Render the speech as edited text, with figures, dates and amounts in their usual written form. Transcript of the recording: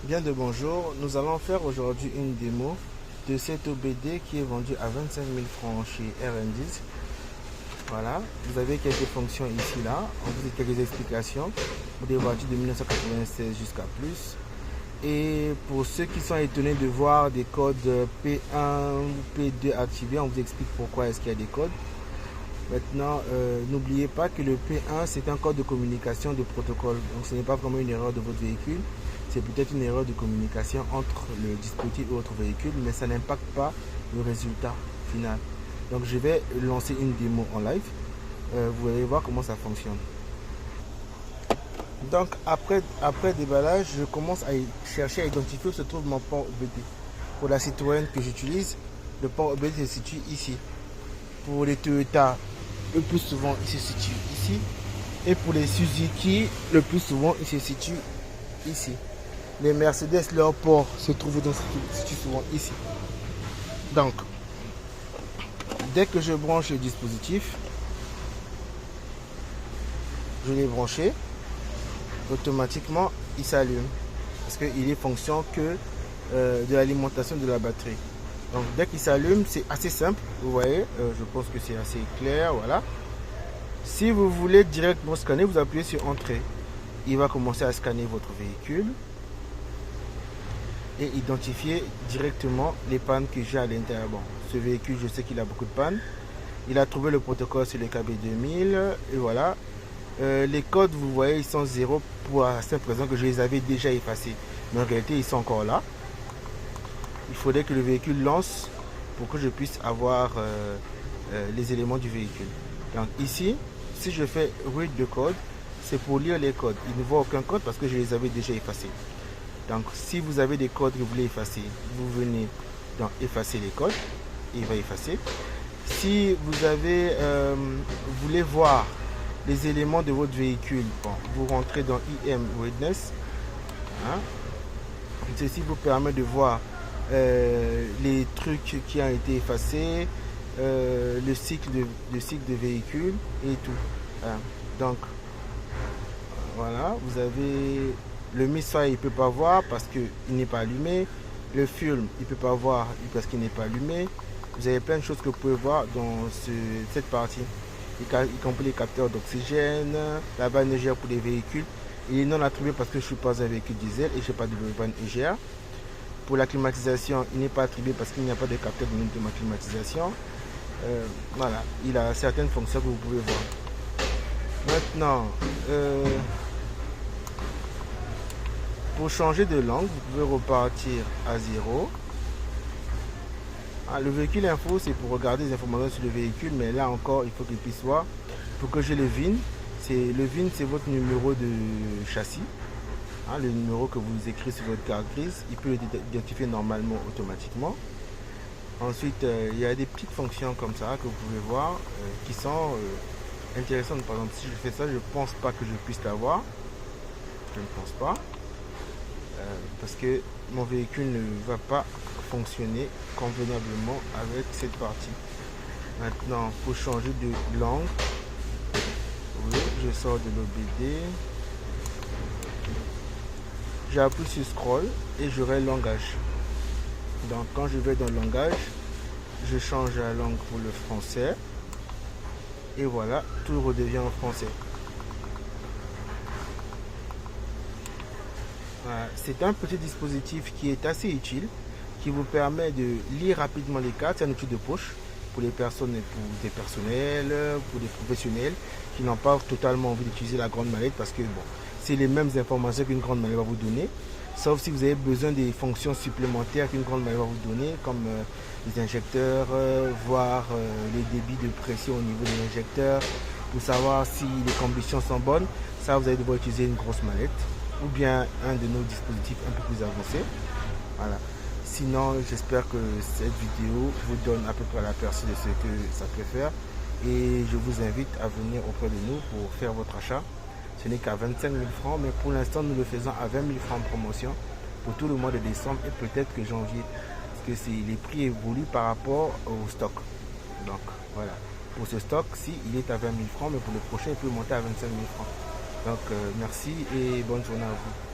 Bien de bonjour, nous allons faire aujourd'hui une démo de cette OBD qui est vendue à 25 000 francs chez R&D. Voilà, vous avez quelques fonctions ici là, on vous dit quelques explications pour des voitures de 1996 jusqu'à plus. Et pour ceux qui sont étonnés de voir des codes P1 ou P2 activés, on vous explique pourquoi est-ce qu'il y a des codes. Maintenant, n'oubliez pas que le P1 c'est un code de communication de protocole, donc ce n'est pas vraiment une erreur de votre véhicule. C'est peut-être une erreur de communication entre le dispositif et votre véhicule, mais ça n'impacte pas le résultat final. Donc je vais lancer une démo en live. Vous allez voir comment ça fonctionne. Donc après déballage, je commence à chercher à identifier où se trouve mon port OBD. Pour la Citroën que j'utilise, le port OBD se situe ici. Pour les Toyota, le plus souvent il se situe ici. Et pour les Suzuki, le plus souvent il se situe ici. Les Mercedes, leur port se trouve souvent ici. Donc, dès que je branche le dispositif, je l'ai branché, automatiquement il s'allume parce qu'il est fonction que de l'alimentation de la batterie. Donc dès qu'il s'allume, c'est assez simple, vous voyez, je pense que c'est assez clair, voilà. Si vous voulez directement scanner, vous appuyez sur entrée. Il va commencer à scanner votre véhicule et identifier directement les pannes que j'ai à l'intérieur. Bon, ce véhicule, je sais qu'il a beaucoup de pannes. Il a trouvé le protocole sur le KB2000 et voilà. Les codes, vous voyez, ils sont 0 pour la simple raison que je les avais déjà effacés. Mais en réalité, ils sont encore là. Il faudrait que le véhicule lance pour que je puisse avoir les éléments du véhicule. Donc ici, si je fais read de code, c'est pour lire les codes. Il ne voit aucun code parce que je les avais déjà effacés. Donc si vous avez des codes que vous voulez effacer, vous venez dans effacer les codes et il va effacer. Si vous avez, vous voulez voir les éléments de votre véhicule, bon, vous rentrez dans IM Witness. Hein. Ceci vous permet de voir les trucs qui ont été effacés, le cycle de véhicule et tout. Hein. Donc voilà, vous avez le misfire, il ne peut pas voir parce qu'il n'est pas allumé. Le film, il ne peut pas voir parce qu'il n'est pas allumé. Vous avez plein de choses que vous pouvez voir dans cette partie. Y compris les capteurs d'oxygène, la vanne EGR pour les véhicules. Il est non attribué parce que je ne suis pas un véhicule diesel et je n'ai pas de vanne EGR. Pour la climatisation, il n'est pas attribué parce qu'il n'y a pas de capteur de ma climatisation. Voilà, il a certaines fonctions que vous pouvez voir. Maintenant, pour changer de langue, vous pouvez repartir à 0. Ah, le véhicule info, c'est pour regarder les informations sur le véhicule, mais là encore, il faut qu'il puisse voir. Pour que j'ai le VIN, le VIN, c'est votre numéro de châssis. Hein, le numéro que vous écrivez sur votre carte grise, il peut l'identifier normalement automatiquement. Ensuite, il y a des petites fonctions comme ça que vous pouvez voir qui sont intéressantes. Par exemple, si je fais ça, je ne pense pas que je puisse l'avoir. Je ne pense pas. Parce que mon véhicule ne va pas fonctionner convenablement avec cette partie. Maintenant, pour changer de langue, oui, je sors de l'OBD. J'appuie sur scroll et j'aurai langage. Donc quand je vais dans le langage, je change la langue pour le français. Et voilà, tout redevient en français. Voilà, c'est un petit dispositif qui est assez utile, qui vous permet de lire rapidement les cartes. C'est un outil de poche pour les personnes, pour des personnels, pour des professionnels qui n'ont pas totalement envie d'utiliser la grande mallette parce que bon, c'est les mêmes informations qu'une grande mallette va vous donner, sauf si vous avez besoin des fonctions supplémentaires qu'une grande mallette va vous donner, comme les injecteurs, voir les débits de pression au niveau de l'injecteur, pour savoir si les combustions sont bonnes. Ça, vous allez devoir utiliser une grosse mallette ou bien un de nos dispositifs un peu plus avancés. Voilà. Sinon, j'espère que cette vidéo vous donne à peu près l'aperçu de ce que ça peut faire. Et je vous invite à venir auprès de nous pour faire votre achat. Ce n'est qu'à 25 000 francs, mais pour l'instant, nous le faisons à 20 000 francs en promotion pour tout le mois de décembre et peut-être que janvier. Parce que les prix évoluent par rapport au stock. Donc, voilà. Pour ce stock-ci, il est à 20 000 francs, mais pour le prochain, il peut monter à 25 000 francs. Donc, merci et bonne journée à vous.